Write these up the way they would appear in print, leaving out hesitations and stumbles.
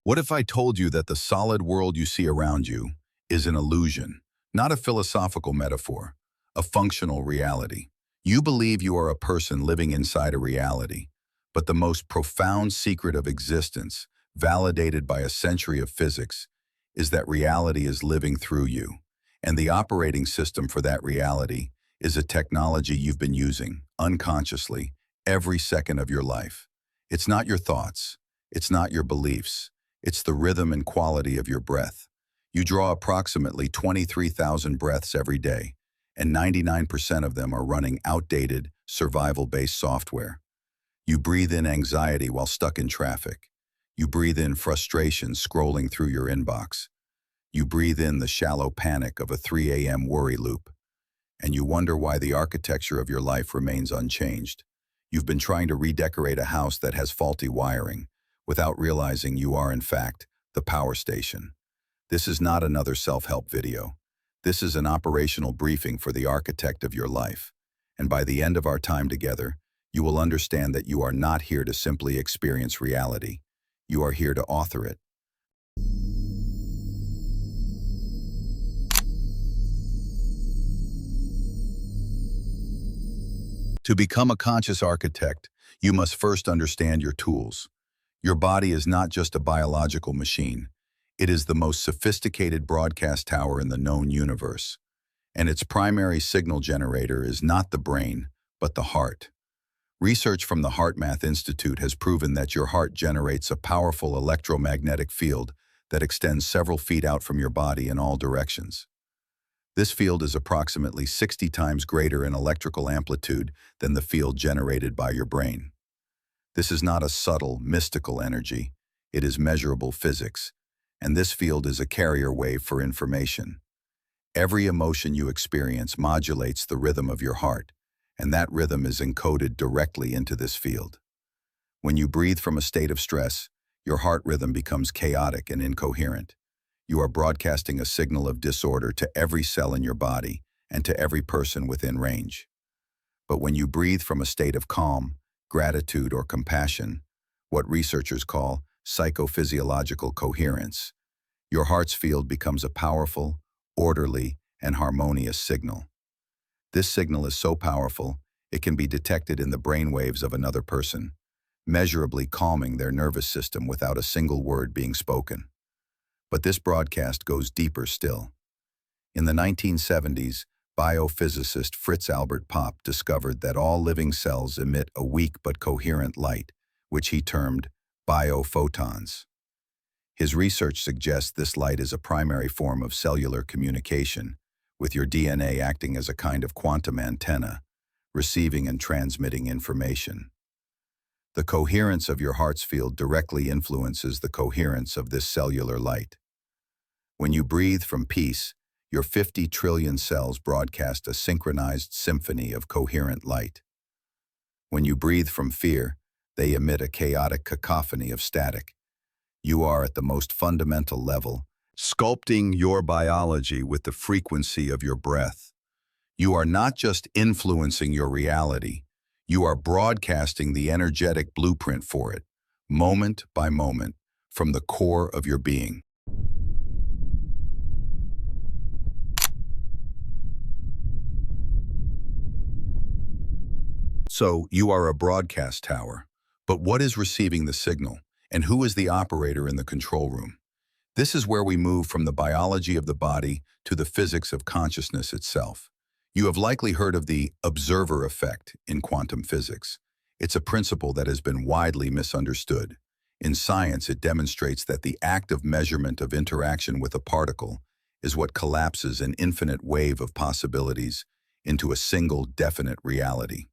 What if I told you that the solid world you see around you is an illusion, not a philosophical metaphor, a functional reality? You believe you are a person living inside a reality, but the most profound secret of existence, validated by a century of physics, is that reality is living through you. And the operating system for that reality is a technology you've been using, unconsciously, every second of your life. It's not your thoughts. It's not your beliefs. It's the rhythm and quality of your breath. You draw approximately 23,000 breaths every day, and 99% of them are running outdated, survival-based software. You breathe in anxiety while stuck in traffic. You breathe in frustration scrolling through your inbox. You breathe in the shallow panic of a 3 a.m. worry loop. And you wonder why the architecture of your life remains unchanged. You've been trying to redecorate a house that has faulty wiring, without realizing you are, in fact, the power station. This is not another self-help video. This is an operational briefing for the architect of your life. And by the end of our time together, you will understand that you are not here to simply experience reality. You are here to author it. To become a conscious architect, you must first understand your tools. Your body is not just a biological machine. It is the most sophisticated broadcast tower in the known universe. And its primary signal generator is not the brain, but the heart. Research from the HeartMath Institute has proven that your heart generates a powerful electromagnetic field that extends several feet out from your body in all directions. This field is approximately 60 times greater in electrical amplitude than the field generated by your brain. This is not a subtle, mystical energy. It is measurable physics, and this field is a carrier wave for information. Every emotion you experience modulates the rhythm of your heart, and that rhythm is encoded directly into this field. When you breathe from a state of stress, your heart rhythm becomes chaotic and incoherent. You are broadcasting a signal of disorder to every cell in your body and to every person within range. But when you breathe from a state of calm, gratitude, or compassion, what researchers call psychophysiological coherence, your heart's field becomes a powerful, orderly, and harmonious signal. This signal is so powerful, it can be detected in the brainwaves of another person, measurably calming their nervous system without a single word being spoken. But this broadcast goes deeper still. In the 1970s, biophysicist Fritz Albert Popp discovered that all living cells emit a weak but coherent light, which he termed biophotons. His research suggests this light is a primary form of cellular communication, with your DNA acting as a kind of quantum antenna, receiving and transmitting information. The coherence of your heart's field directly influences the coherence of this cellular light. When you breathe from peace, your 50 trillion cells broadcast a synchronized symphony of coherent light. When you breathe from fear, they emit a chaotic cacophony of static. You are at the most fundamental level, sculpting your biology with the frequency of your breath. You are not just influencing your reality, you are broadcasting the energetic blueprint for it, moment by moment, from the core of your being. So, you are a broadcast tower. But what is receiving the signal, and who is the operator in the control room? This is where we move from the biology of the body to the physics of consciousness itself. You have likely heard of the observer effect in quantum physics. It's a principle that has been widely misunderstood. In science, it demonstrates that the act of measurement of interaction with a particle is what collapses an infinite wave of possibilities into a single definite reality.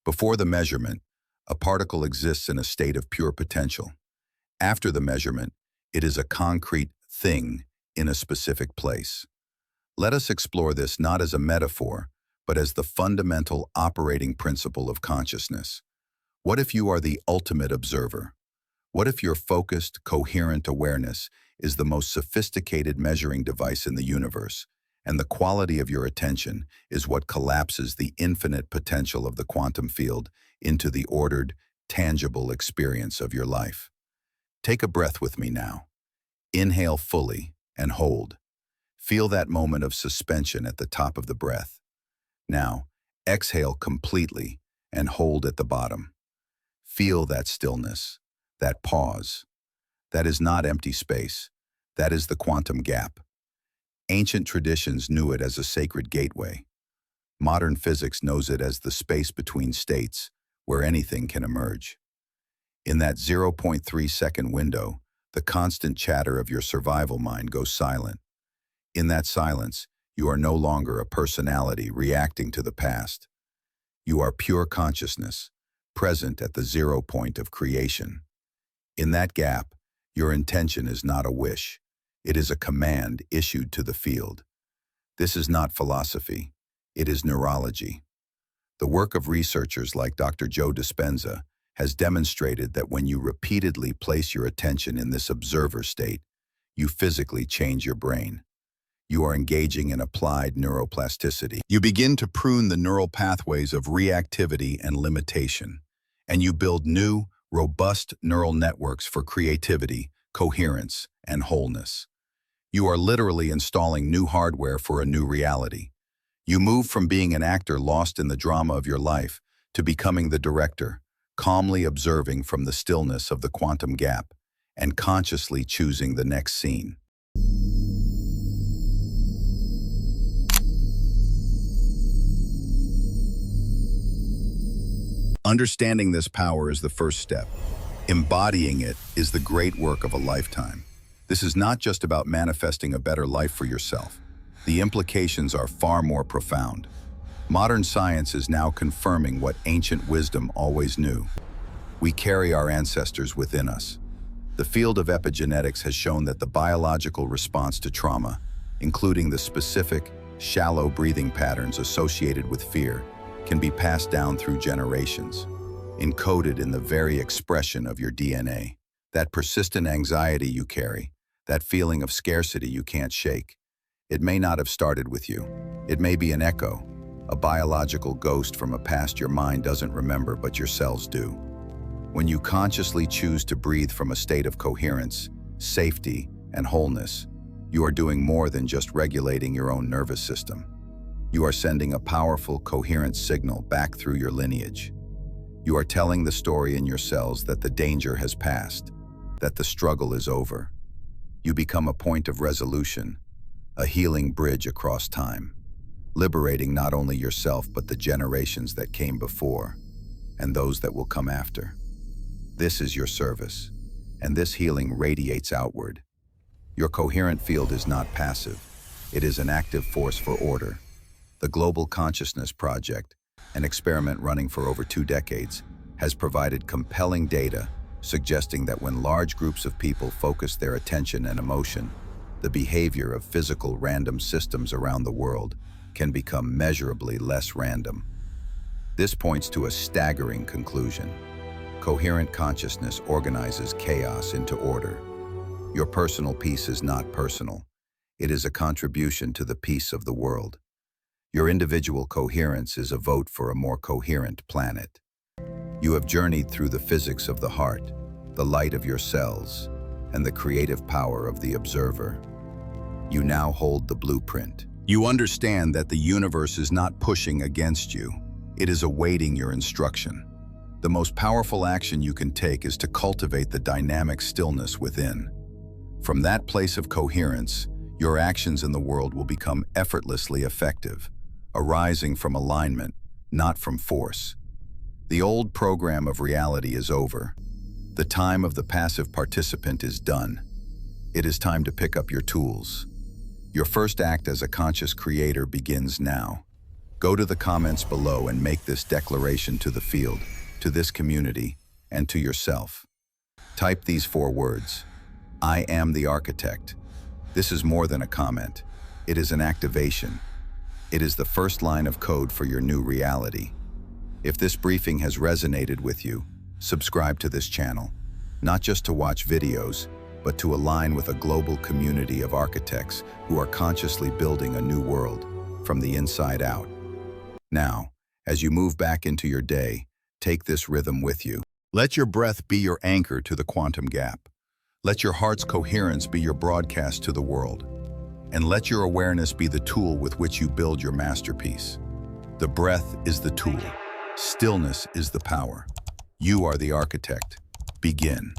Before the measurement, a particle exists in a state of pure potential. After the measurement, it is a concrete thing in a specific place. Let us explore this not as a metaphor, but as the fundamental operating principle of consciousness. What if you are the ultimate observer? What if your focused, coherent awareness is the most sophisticated measuring device in the universe, and the quality of your attention is what collapses the infinite potential of the quantum field into the ordered, tangible experience of your life? Take a breath with me now. Inhale fully and hold. Feel that moment of suspension at the top of the breath. Now, exhale completely and hold at the bottom. Feel that stillness, that pause. That is not empty space. That is the quantum gap. Ancient traditions knew it as a sacred gateway. Modern physics knows it as the space between states, where anything can emerge. In that 0.3-second window, the constant chatter of your survival mind goes silent. In that silence, you are no longer a personality reacting to the past. You are pure consciousness, present at the 0 point of creation. In that gap, your intention is not a wish. It is a command issued to the field. This is not philosophy. It is neurology. The work of researchers like Dr. Joe Dispenza has demonstrated that when you repeatedly place your attention in this observer state, you physically change your brain. You are engaging in applied neuroplasticity. You begin to prune the neural pathways of reactivity and limitation, and you build new, robust neural networks for creativity, coherence, and wholeness. You are literally installing new hardware for a new reality. You move from being an actor lost in the drama of your life to becoming the director, calmly observing from the stillness of the quantum gap and consciously choosing the next scene. Understanding this power is the first step. Embodying it is the great work of a lifetime. This is not just about manifesting a better life for yourself. The implications are far more profound. Modern science is now confirming what ancient wisdom always knew. We carry our ancestors within us. The field of epigenetics has shown that the biological response to trauma, including the specific, shallow breathing patterns associated with fear, can be passed down through generations, encoded in the very expression of your DNA. That persistent anxiety you carry, that feeling of scarcity you can't shake, it may not have started with you. It may be an echo, a biological ghost from a past your mind doesn't remember but your cells do. When you consciously choose to breathe from a state of coherence, safety, and wholeness, you are doing more than just regulating your own nervous system. You are sending a powerful, coherent signal back through your lineage. You are telling the story in your cells that the danger has passed, that the struggle is over. You become a point of resolution, a healing bridge across time, liberating not only yourself but the generations that came before and those that will come after. This is your service, and this healing radiates outward. Your coherent field is not passive. It is an active force for order. The Global Consciousness Project, an experiment running for over 2 decades, has provided compelling data suggesting that when large groups of people focus their attention and emotion, the behavior of physical random systems around the world can become measurably less random. This points to a staggering conclusion. Coherent consciousness organizes chaos into order. Your personal peace is not personal. It is a contribution to the peace of the world. Your individual coherence is a vote for a more coherent planet. You have journeyed through the physics of the heart, the light of your cells, and the creative power of the observer. You now hold the blueprint. You understand that the universe is not pushing against you. It is awaiting your instruction. The most powerful action you can take is to cultivate the dynamic stillness within. From that place of coherence, your actions in the world will become effortlessly effective, arising from alignment, not from force. The old program of reality is over. The time of the passive participant is done. It is time to pick up your tools. Your first act as a conscious creator begins now. Go to the comments below and make this declaration to the field, to this community, and to yourself. Type these 4 words. I am the architect. This is more than a comment. It is an activation. It is the first line of code for your new reality. If this briefing has resonated with you, subscribe to this channel, not just to watch videos, but to align with a global community of architects who are consciously building a new world from the inside out. Now, as you move back into your day, take this rhythm with you. Let your breath be your anchor to the quantum gap. Let your heart's coherence be your broadcast to the world. And let your awareness be the tool with which you build your masterpiece. The breath is the tool. Stillness is the power. You are the architect. Begin.